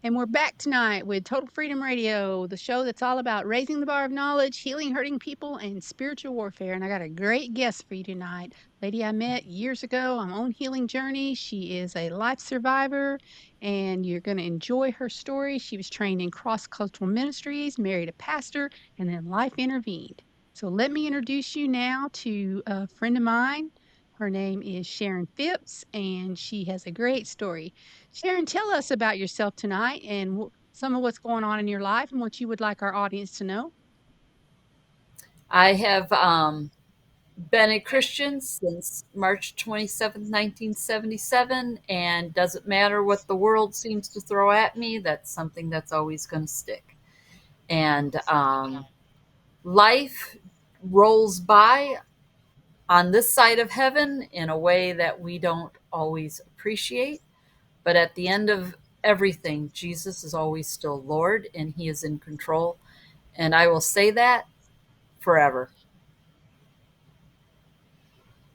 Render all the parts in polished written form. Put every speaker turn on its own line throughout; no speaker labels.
And we're back tonight with Total Freedom Radio, the show that's all about raising the bar of knowledge, healing hurting people, and spiritual warfare. And I got a great guest for you tonight. Lady I met years ago on my own healing journey. She is a life survivor, and you're going to enjoy her story. She was trained in Cross Cultural Ministries, married a pastor, and then life intervened. So let me introduce you now to a friend of mine. Her name is Sharon Phipps, and she has a great story. Sharon, tell us about yourself tonight and some of what's going on in your life and what you would like our audience to know.
I have been a Christian since March 27th, 1977, and doesn't matter what the world seems to throw at me, that's something that's always going to stick. And life rolls by on this side of heaven in a way that we don't always appreciate. But at the end of everything, Jesus is always still Lord and He is in control. And I will say that forever.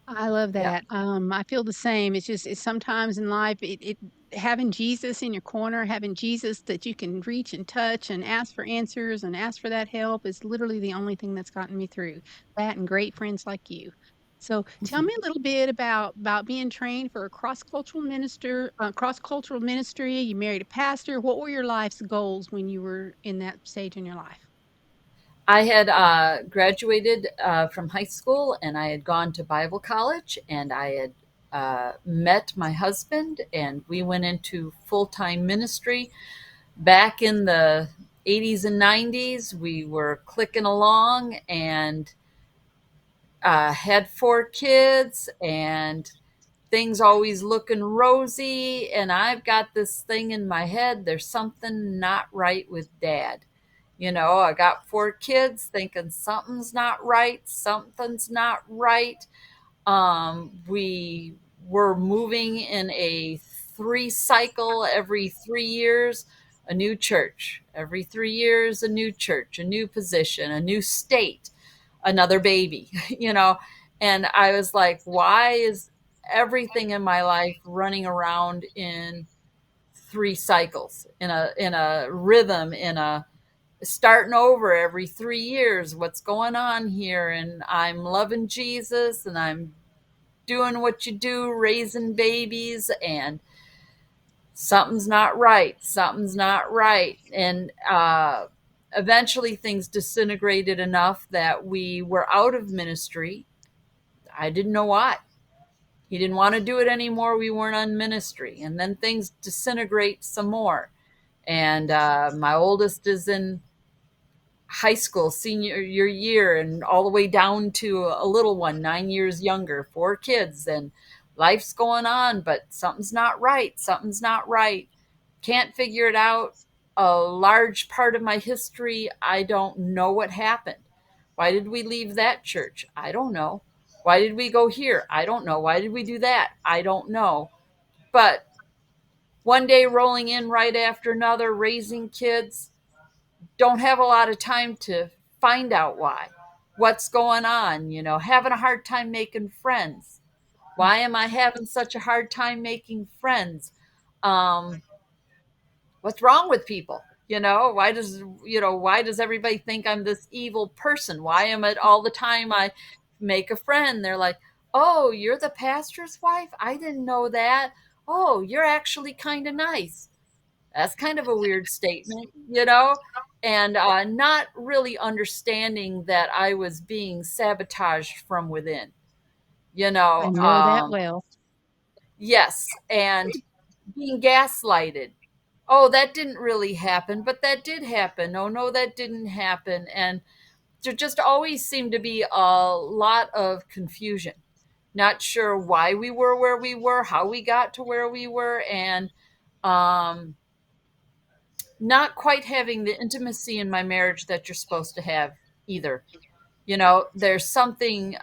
I love
Yeah.
that. I feel the same. It's sometimes in life, it having Jesus in your corner, having Jesus that you can reach and touch and ask for answers and ask for that help is literally the only thing that's gotten me through that and great friends like you. So tell me a little bit about being trained for a cross cultural ministry. You married a pastor. What were your life's goals when you were in that stage in your life?
I had graduated from high school and I had gone to Bible college and I had met my husband and we went into full time ministry. Back in the 80s and 90s, we were clicking along and had 4 kids and things always looking rosy. And I've got this thing in my head there's something not right with dad. I got 4 kids thinking something's not right, something's not right. We were moving in a 3 cycle every 3 years, a new church. Every 3 years, a new church, a new position, a new state, another baby, you know. And I was like, why is everything in my life running around in 3 cycles, in a rhythm, in a starting over every 3 years? What's going on here? And I'm loving Jesus and I'm doing what you do, raising babies, and something's not right. Something's not right. And eventually things disintegrated enough that we were out of ministry. I didn't know why. He didn't want to do it anymore. We weren't on ministry. And then things disintegrate some more. And my oldest is in high school senior year and all the way down to a little one 9 years younger, 4 kids, and life's going on, but something's not right, can't figure it out. A large part of my history, I don't know what happened. Why did we leave that church? I don't know. Why did we go here? I don't know. Why did we do that? I don't know. But one day rolling in right after another, raising kids, don't have a lot of time to find out why. What's going on? Having a hard time making friends. Why am I having such a hard time making friends? Um, what's wrong with people? Why does everybody think I'm this evil person? Why am it all the time I make a friend? They're like, oh, you're the pastor's wife? I didn't know that. Oh, you're actually kind of nice. That's kind of a weird statement. And not really understanding that I was being sabotaged from within, you
I
know.
know that
Um,
well.
yes, and being gaslighted. Oh, that didn't really happen, but that did happen. Oh, no, that didn't happen. And there just always seemed to be a lot of confusion. Not sure why we were where we were, how we got to where we were, and um, not quite having the intimacy in my marriage that you're supposed to have either. There's something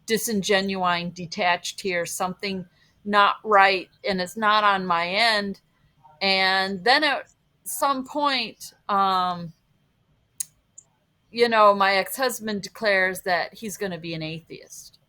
disingenuine, detached here, something not right, and it's not on my end. And then at some point, my ex husband declares that he's going to be an atheist.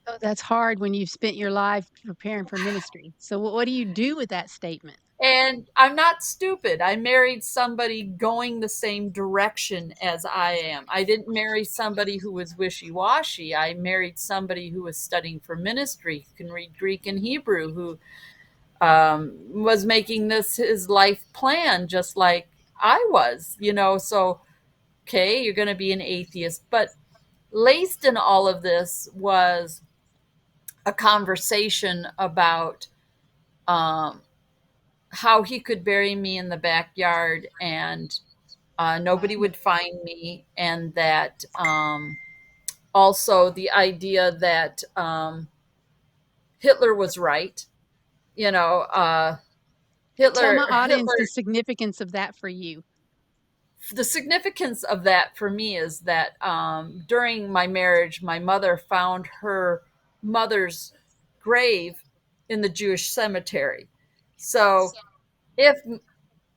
Oh, that's hard when you've spent your life preparing for ministry. So what do you do with that statement?
And I'm not stupid. I married somebody going the same direction as I am. I didn't marry somebody who was wishy washy. I married somebody who was studying for ministry, who can read Greek and Hebrew, who was making this his life plan, just like I was, you know. So, okay, you're going to be an atheist. But laced in all of this was a conversation about um, how he could bury me in the backyard and nobody
Wow.
would find me, and that also the idea that Hitler was right. You know,
Tell my audience the
Hitler.
significance of that for you.
The significance of that for me is that during my marriage, my mother found her mother's grave in the Jewish cemetery. So if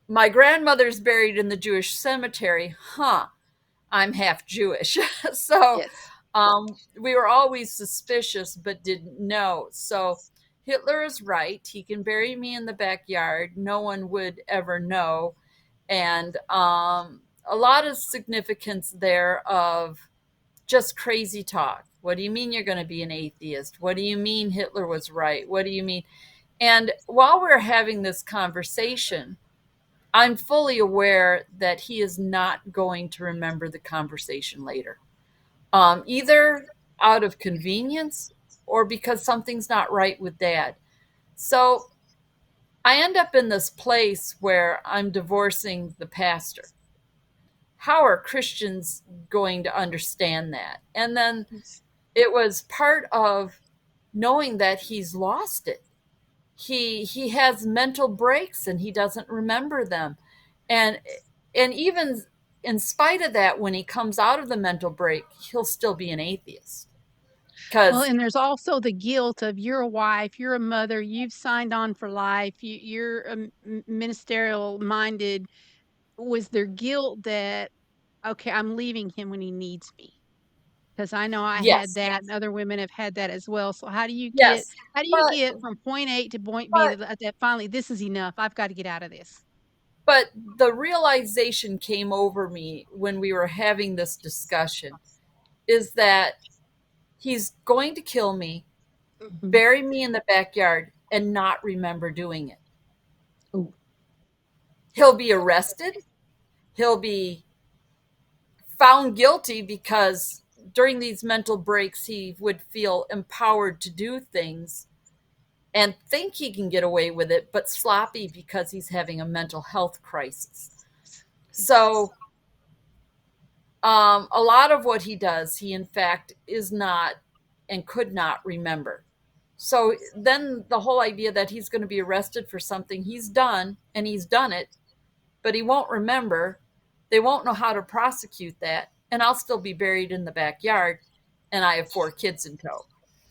my grandmother's buried in the Jewish cemetery, I'm half Jewish. So
Yes.
we were always suspicious but didn't know. So Hitler is right. He can bury me in the backyard. No one would ever know. And a lot of significance there of just crazy talk. What do you mean you're going to be an atheist? What do you mean Hitler was right? What do you mean? And while we're having this conversation, I'm fully aware that he is not going to remember the conversation later, either out of convenience or because something's not right with dad. So I end up in this place where I'm divorcing the pastor. How are Christians going to understand that? And then
Yes.
it was part of knowing that he's lost it. He has mental breaks and he doesn't remember them. And even in spite of that, when he comes out of the mental break, he'll still be an atheist.
Well,
Because
and there's also the guilt of you're a wife, you're a mother, you've signed on for life, you're ministerial minded. Was there guilt that, okay, I'm leaving him when he needs me? Because I know I had
yes,
that, and other women have had that as well. So
yes.
how do you
But
get from point A to point B
but
that finally this is enough. I've got to get out of this.
but the realization came over me when we were having this discussion is that he's going to kill me,
Mhm.
bury me in the backyard, and not remember doing it.
Ooh.
He'll be arrested. He'll be found guilty because during these mental breaks, he would feel empowered to do things and think he can get away with it, but sloppy because he's having a mental health crisis.
Yes.
So, a lot of what he does, he in fact is not and could not remember. So then the whole idea that he's going to be arrested for something he's done and he's done it, but he won't remember, they won't know how to prosecute that, and I'll still be buried in the backyard, and I have 4 kids in tow.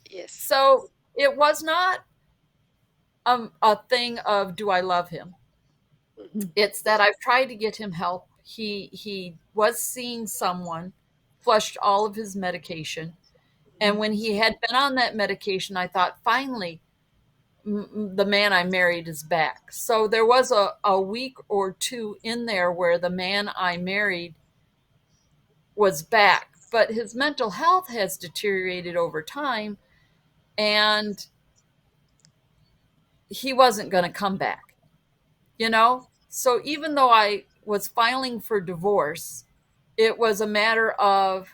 Yes.
So it was not a thing of do I love him.
Mhm.
It's that I've tried to get him help. He was seeing someone, flushed all of his medication, and
Mhm.
when he had been on that medication, I thought finally the man I married is back. So there was a week or two in there where the man I married was back, but his mental health has deteriorated over time and he wasn't going to come back, you know? So even though I was filing for divorce, it was a matter of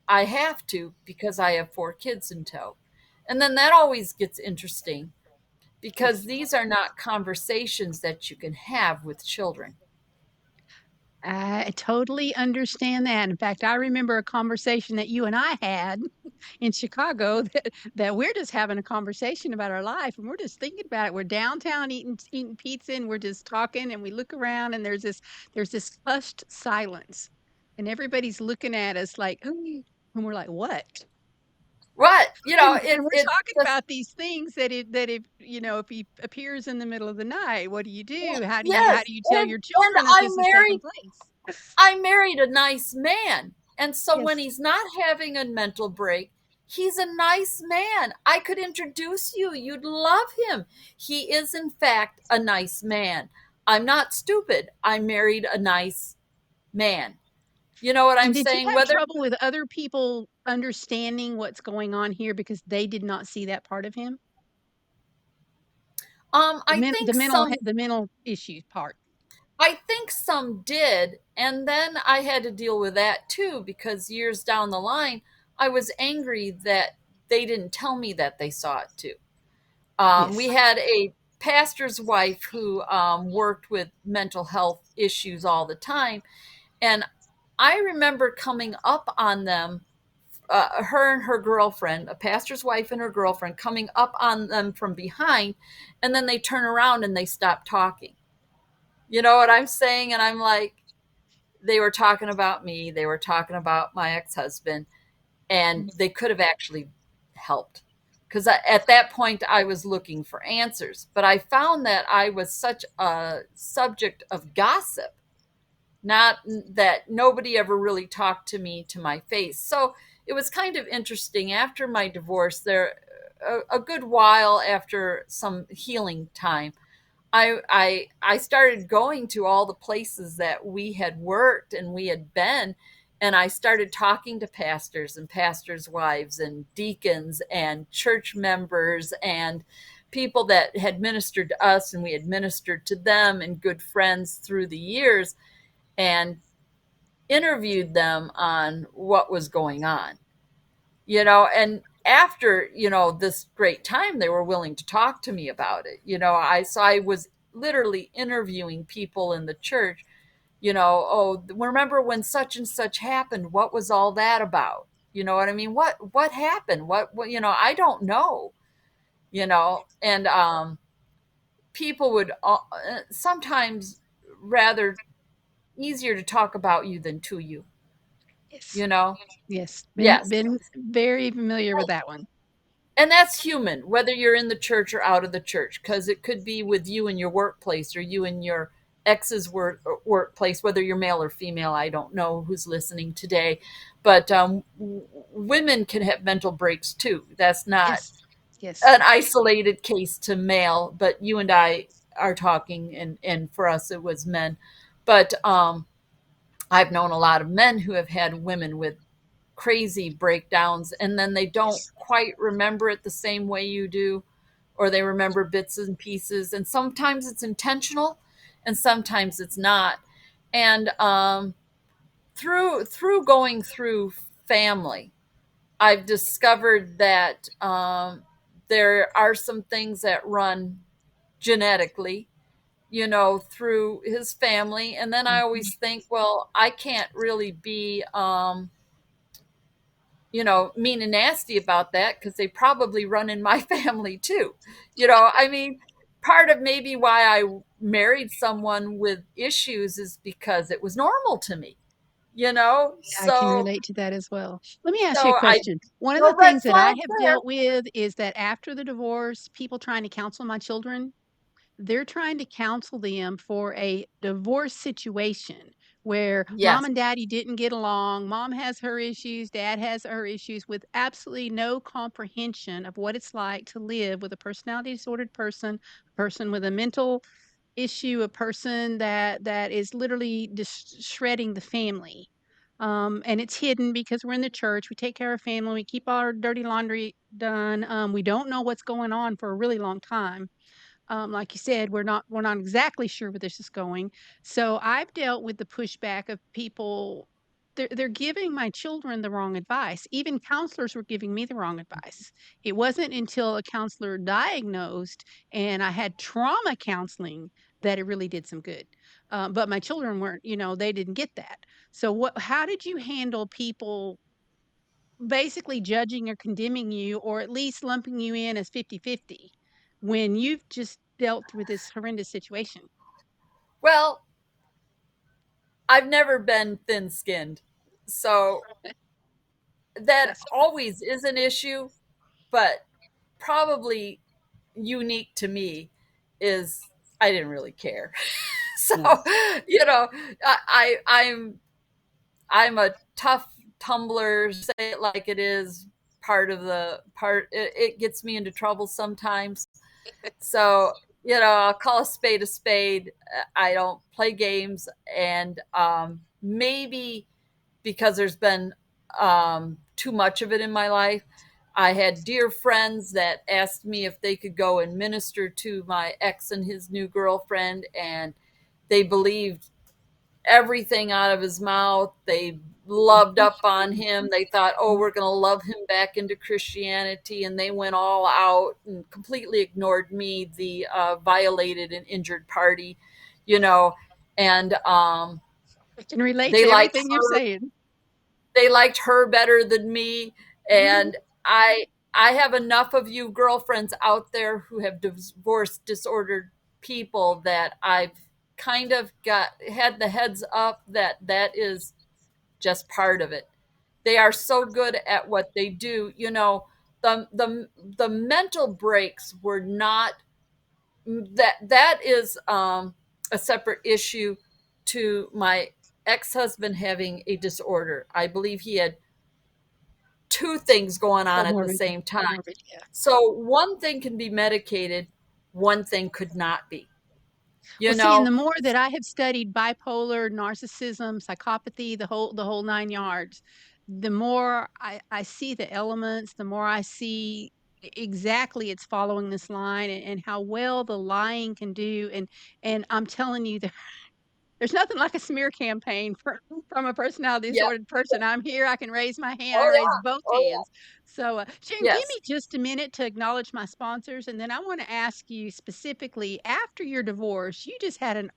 I have to because I have 4 kids in tow. And then that always gets interesting because
Yes.
these are not conversations that you can have with children.
I totally understand that. In fact, I remember a conversation that you and I had in Chicago that we're just having a conversation about our life and we're just thinking about it. We're downtown eating pizza and we're just talking and we look around and there's this hushed silence and everybody's looking at us like, "Ooh," and we're like, what?
What? You know,
And we're
it's
talking
just
about these things that if if he appears in the middle of the night, what do you do? How
yes,
do you tell your
and
children that this is taking place?
I married a nice man. And so when
Yes.
he's not having a mental break, He's a nice man. I could introduce you. You'd love him. He is, in fact, a nice man. I'm not stupid. I married a nice man. You know what I'm
And did you
saying?
have
Whether
trouble with other people understanding what's going on here because they did not see that part of him?
I think
The mental issues part.
some did, and then I had to deal with that too because years down the line, I was angry that they didn't tell me that they saw it too. We
Yes.
had a pastor's wife who worked with mental health issues all the time, and I remember coming up on them, her and her girlfriend, a pastor's wife and her girlfriend, coming up on them from behind, and then they turn around and they stop talking. You know what I'm saying? And I'm like, they were talking about me, they were talking about my ex husband, and they could have actually helped. Because at that point, I was looking for answers, but I found that I was such a subject of gossip, not that nobody ever really talked to me to my face. So it was kind of interesting after my divorce, there, a good while after some healing time, I started going to all the places that we had worked and we had been, and I started talking to pastors and pastors' wives and deacons and church members and people that had ministered to us and we had ministered to them and good friends through the years, and interviewed them on what was going on. And after, this great time, they were willing to talk to me about it. I was literally interviewing people in the church, oh, remember when such and such happened? What was all that about? You know what I mean? What happened? What I don't know, and people would sometimes rather easier to talk about you than to you,
Yes.
you know?
Yes.
Yes.
Been very familiar with that one.
And that's human, whether you're in the church or out of the church, because it could be with you in your workplace or you in your ex's workplace, whether you're male or female. I don't know who's listening today, but women can have mental breaks too. That's not
Yes. Yes.
an isolated case to male, but you and I are talking, and for us, it was men. But I've known a lot of men who have had women with crazy breakdowns and then they don't
Yes.
quite remember it the same way you do, or they remember bits and pieces, and sometimes it's intentional and sometimes it's not. And through going through family, I've discovered that there are some things that run genetically, through his family. And then I
Mhm.
always think, well, I can't really be mean and nasty about that because they probably run in my family too. I mean, part of maybe why I married someone with issues is because it was normal to me, you know?
I can
So,
relate to that as well. Let me ask you a
so I,
question. One of the
no red
things that I
flags
have
there.
dealt with is that after the divorce, people trying to counsel my children, they're trying to counsel them for a divorce situation where mom
Yes.
and daddy didn't get along. Mom has her issues, dad has her issues, with absolutely no comprehension of what it's like to live with a personality disordered person, a person with a mental issue, a person that is literally just shredding the family. And it's hidden because we're in the church. We take care of family. We keep our dirty laundry done. We don't know what's going on for a really long time. Like you said, we're not exactly sure where this is going. So I've dealt with the pushback of people. They're giving my children the wrong advice. Even counselors were giving me the wrong advice. It wasn't until a counselor diagnosed and I had trauma counseling that it really did some good. But my children weren't, they didn't get that. So what? How did you handle people basically judging or condemning you, or at least lumping you in as 50-50 when you've just dealt with this horrendous situation?
Well, I've never been thin skinned. So that
That's
always is an issue, but probably unique to me is I didn't really care. So,
nice.
you know, I'm a tough tumbler, say it like it is, it gets me into trouble sometimes. So, I'll call a spade a spade. I don't play games. And maybe because there's been too much of it in my life, I had dear friends that asked me if they could go and minister to my ex and his new girlfriend. And they believed everything out of his mouth. They loved up on him. They thought, oh, we're going to love him back into Christianity. And they went all out and completely ignored me, the violated and injured party, you know. And
I can relate
they
to
liked
everything you're
her.
saying.
They liked her better than me.
Mhm.
And I have enough of you girlfriends out there who have divorced disordered people that I've kind of got had the heads up that that is just part of it. They are so good at what they do. The mental breaks were not that is a separate issue to my ex-husband having a disorder. I believe he had two things going on at the
Comorbid,
same time.
comorbid, yeah.
So one thing can be medicated, one thing could not be. You
Well, see, and
know,
the more that I have studied bipolar, narcissism, psychopathy, the whole 9 yards, the more I see the elements, the more I see exactly it's following this line, and how well the lying can do, and I'm telling you, there's nothing like a smear campaign from a personality
yeah,
disordered person. I'm here. I can raise my hand. I
oh
raise
yeah,
both
oh
hands. So, Sharon,
yeah,
give
yes,
me just a minute to acknowledge my sponsors, and then I want to ask you specifically after your divorce. You just had an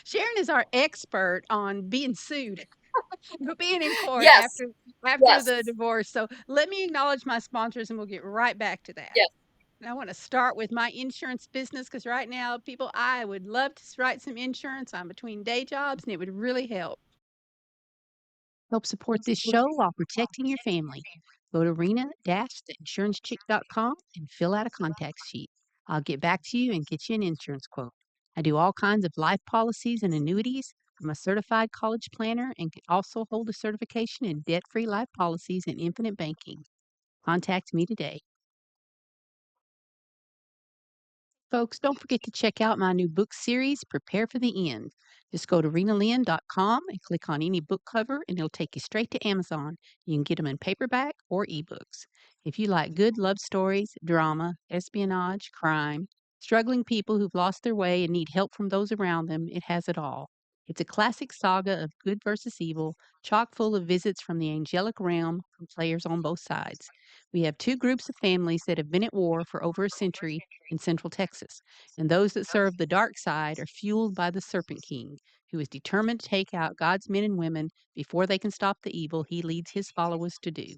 Sharon is our expert on being sued, being in court
yes,
after the
yes,
divorce. So, let me acknowledge my sponsors, and we'll get right back to that.
yes.
And I want to start with my insurance business because right now, people, I would love to write some insurance. I'm between day jobs, and it would really help. Help support this show while protecting your family. Go to rena-theinsurancechick.com and fill out a contact sheet. I'll get back to you and get you an insurance quote. I do all kinds of life policies and annuities. I'm a certified college planner and can also hold a certification in debt free life policies and infinite banking. Contact me today. Folks, don't forget to check out my new book series, Prepare for the End. Just go to rinalynn.com and click on any book cover, and it'll take you straight to Amazon. You can get them in paperback or ebooks. If you like good love stories, drama, espionage, crime, struggling people who've lost their way and need help from those around them, it has it all. It's a classic saga of good versus evil, chock full of visits from the angelic realm from players on both sides. We have two groups of families that have been at war for over a century in Central Texas, and those that serve the dark side are fueled by the Serpent King, who is determined to take out God's men and women before they can stop the evil he leads his followers to do.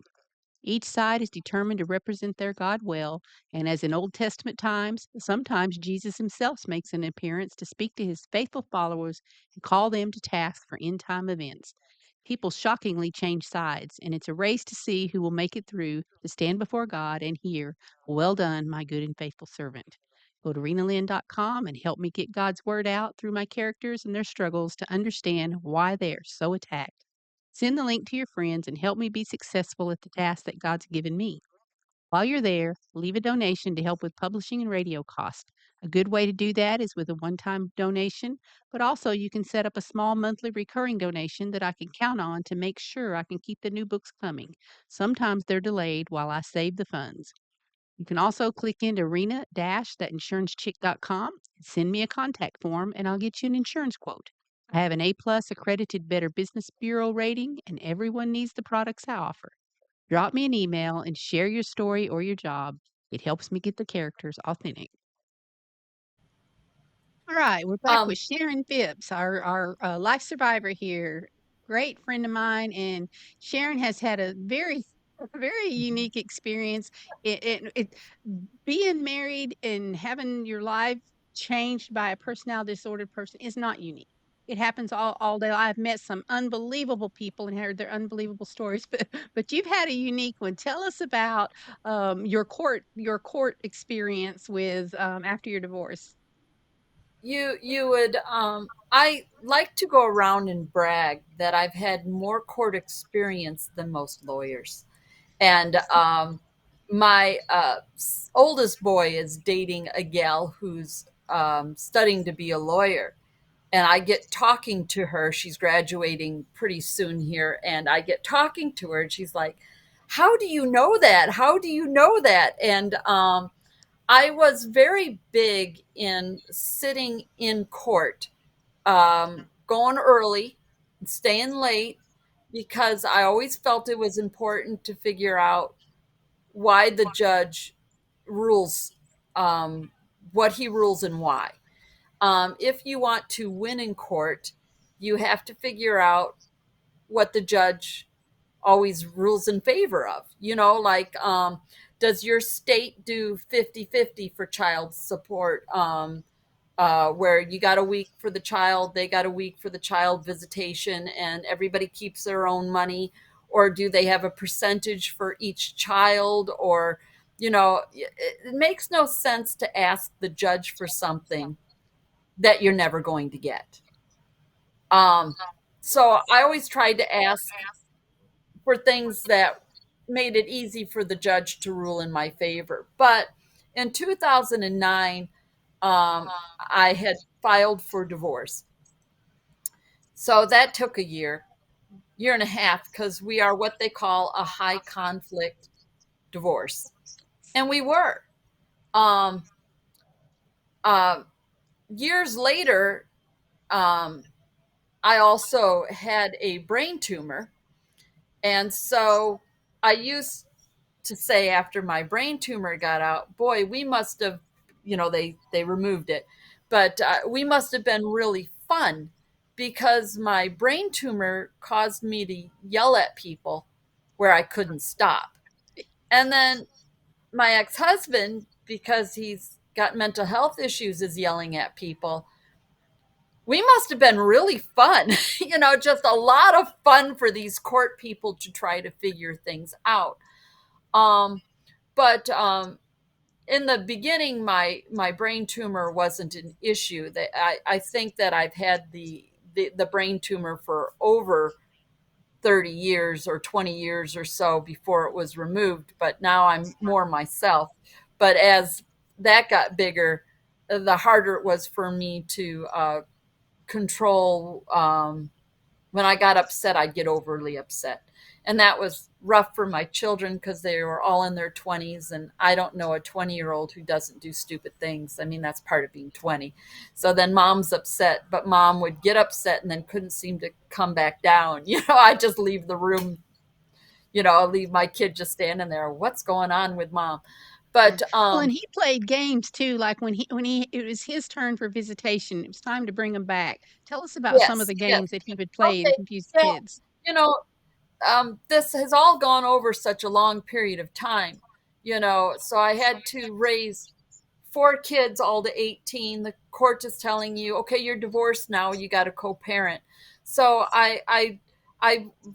Each side is determined to represent their God well, and as in Old Testament times, sometimes Jesus himself makes an appearance to speak to his faithful followers and call them to task for end time events. People shockingly change sides, and it's a race to see who will make it through to stand before God and hear, "Well done, my good and faithful servant." Go to rinalynn.com and help me get God's word out through my characters and their struggles to understand why they are so attacked. Send the link to your friends and help me be successful at the task that God's given me. While you're there, leave a donation to help with publishing and radio costs. A good way to do that is with a one time donation, but also you can set up a small monthly recurring donation that I can count on to make sure I can keep the new books coming. Sometimes they're delayed while I save the funds. You can also click into rena-theinsurancechick.com and send me a contact form, and I'll get you an insurance quote. I have an A+ accredited Better Business Bureau rating, and everyone needs the products I offer. Drop me an email and share your story or your job. It helps me get the characters authentic. All right, we're back
Um,
with Sharon Phipps, our life survivor here. Great friend of mine, and Sharon has had a very unique experience. It being married and having your life changed by a personality disordered person is not unique. It happens all day. I've met some unbelievable people and heard their unbelievable stories, but you've had a unique one. Tell us about your court experience with after your divorce.
you would I like to go around and brag that I've had more court experience than most lawyers. And my oldest boy is dating a gal who's studying to be a lawyer, and I get talking to her. She's graduating pretty soon here, and I get talking to her, and she's like, "How do you know that? How do you know that?" And I was very big in sitting in court, going early, staying late, because I always felt it was important to figure out why the judge rules, um, what he rules and why. If you want to win in court, you have to figure out what the judge always rules in favor of. Like, does your state do 50-50 for child support? Where you got a week for the child, they got a week for the child visitation, and everybody keeps their own money? Or do they have a percentage for each child? Or, it makes no sense to ask the judge for something that you're never going to get. Um, so I always tried to ask for things that made it easy for the judge to rule in my favor. But in 2009, I had filed for divorce. So that took a year and a half, because we are what they call a high conflict divorce. And we were. Um, uh, Years later, um, I also had a brain tumor. And so I used to say, after my brain tumor got out, boy, we must have, they removed it, but we must have been really fun, because my brain tumor caused me to yell at people where I couldn't stop. And then my ex-husband, because he's got mental health issues, is yelling at people. We must have been really fun, just a lot of fun for these court people to try to figure things out. Um, but in the beginning, my brain tumor wasn't an issue. I think that I've had the brain tumor for over 30 years or 20 years or so before it was removed, but now I'm more myself. But as that got bigger, the harder it was for me to control. When I got upset, I'd get overly upset. And that was rough for my children, because they were all in their 20s. And I don't know a 20-year-old who doesn't do stupid things. I mean, that's part of being 20. So then mom's upset, but mom would get upset and then couldn't seem to come back down. I just leave the room, I'll leave my kid just standing there. What's going on with mom?
Yeah.
But
Well, and he played games too, like when it was his turn for visitation, it was time to bring him back. Tell us about some of
yes,
the
yes.
games that he would play and
Okay.
confuse the
Well,
kids.
you know, this has all gone over such a long period of time, so I had to raise four kids all to 18. The court is telling you, okay, you're divorced now, you got a co-parent. So I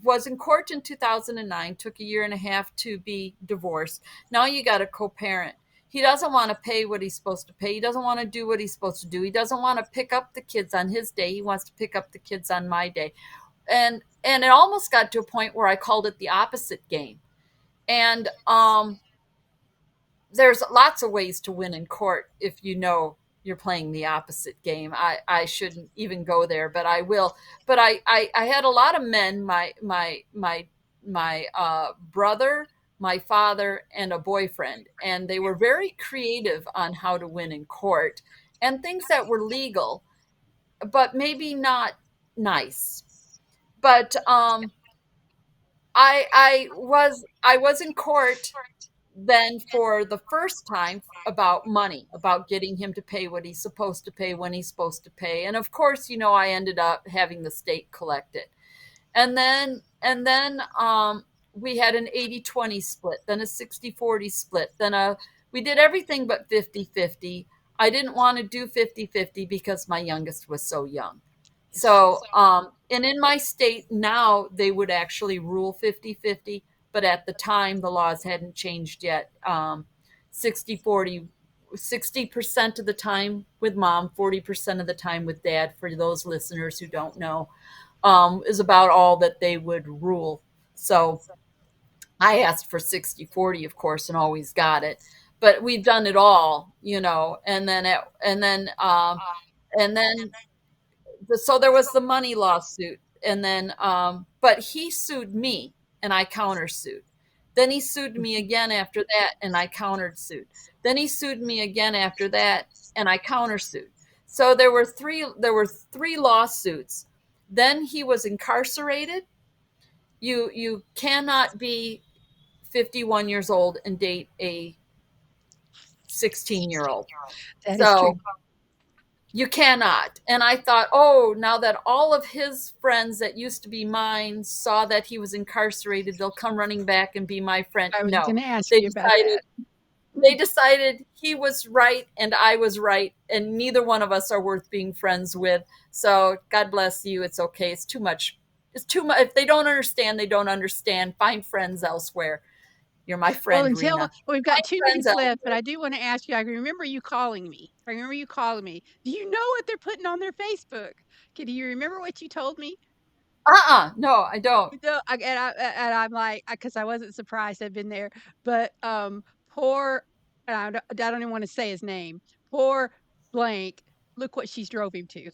was in court in 2009, took a year and a half to be divorced. Now you got a co-parent. He doesn't want to pay what he's supposed to pay. He doesn't want to do what he's supposed to do. He doesn't want to pick up the kids on his day. He wants to pick up the kids on my day. And it almost got to a point where I called it the opposite game. And there's lots of ways to win in court if you're playing the opposite game. I shouldn't even go there, but I will. But I had a lot of men, my brother, my father, and a boyfriend, and they were very creative on how to win in court, and things that were legal, but maybe not nice. But I was in court then for the first time about money, about getting him to pay what he's supposed to pay when he's supposed to pay. And of course, I ended up having the state collect it. And then we had an 80-20 split, then a 60-40 split, then we did everything but 50-50. I didn't want to do 50-50 because my youngest was so young.
Yes.
So, and in my state now, they would actually rule 50-50, but at the time, the laws hadn't changed yet. 60-40, 60% of the time with mom, 40% of the time with dad, for those listeners who don't know, is about all that they would rule. So I asked for 60/40, of course, and always got it. But we've done it all, and then so there was the money lawsuit, and then but he sued me, and I countersued. Then he sued me again after that, and I countersued. Then he sued me again after that, and I countersued. So there were three lawsuits. Then he was incarcerated. You cannot be 51 years old and date a 16-year-old.
That is true.
So you cannot. And I thought, oh, now that all of his friends that used to be mine saw that he was incarcerated, they'll come running back and be my friend.
I was
No,
gonna ask
they
you about
decided
that.
they decided he was right and I was right, and neither one of us are worth being friends with. So God bless you. It's okay. It's too much. It's too much. If they don't understand, they don't understand. Find friends elsewhere. You're my
Well,
friend,
until
Rena.
we've got
Find
2
friends
minutes left, but
elsewhere.
I do wanna ask you, I remember you calling me. I remember you calling me. Do you know what they're putting on their Facebook? Do you remember what you told me?
No, I don't.
No, and I'm like, because I wasn't surprised I'd been there, but, poor and I don't even wanna say his name. Poor blank, look what she's drove him to.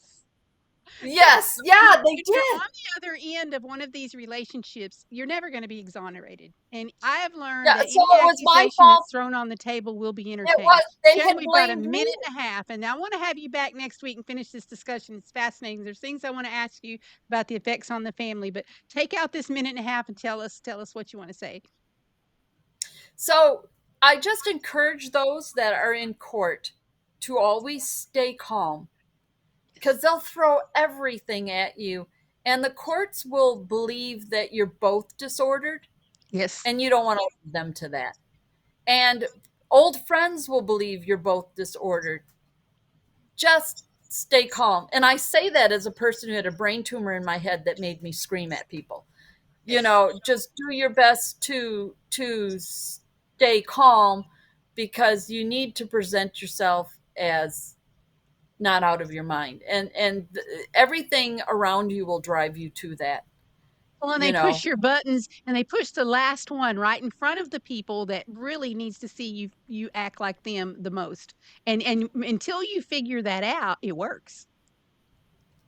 So,
Yes, yeah, they
if you're
did.
on the other end of one of these relationships, you're never gonna be exonerated, and I have learned
Yeah,
that
so
any
it was my
accusation
fault.
that's thrown on the table will be
It was
entertained.
they
Sharon,
had
we've got a
blamed me.
minute and a half, and I wanna have you back next week and finish this discussion. It's fascinating. There's things I wanna ask you about the effects on the family, but take out this minute and a half and tell us what you wanna say.
So, I just encourage those that are in court to always stay calm because they'll throw everything at you, and the courts will believe that you're both disordered,
Yes.
and you don't want to leave them to that. And old friends will believe you're both disordered. Just stay calm. And I say that as a person who had a brain tumor in my head that made me scream at people.
Yes.
Just do your best to stay calm because you need to present yourself as not out of your mind, and everything around you will drive you to that
Well, and
you
they
know
push your buttons, and they push the last one right in front of the people that really needs to see you act like them the most. And until you figure that out, it works.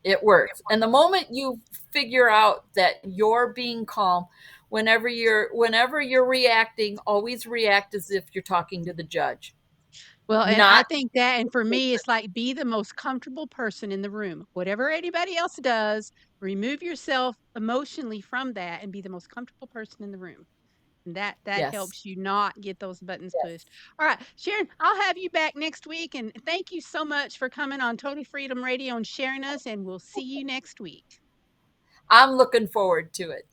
it works. And the moment you figure out that you're being calm, whenever you're reacting, always react as if you're talking to the judge,
Well, and I
not
think that and for me, it's like be the most comfortable person in the room. Whatever anybody else does, remove yourself emotionally from that and be the most comfortable person in the room. And that
yes.
helps you not get those buttons
Yes,
pushed. All right, Sharon, I'll have you back next week, and thank you so much for coming on Total Freedom Radio and sharing us, and we'll see you next week.
I'm looking forward to it.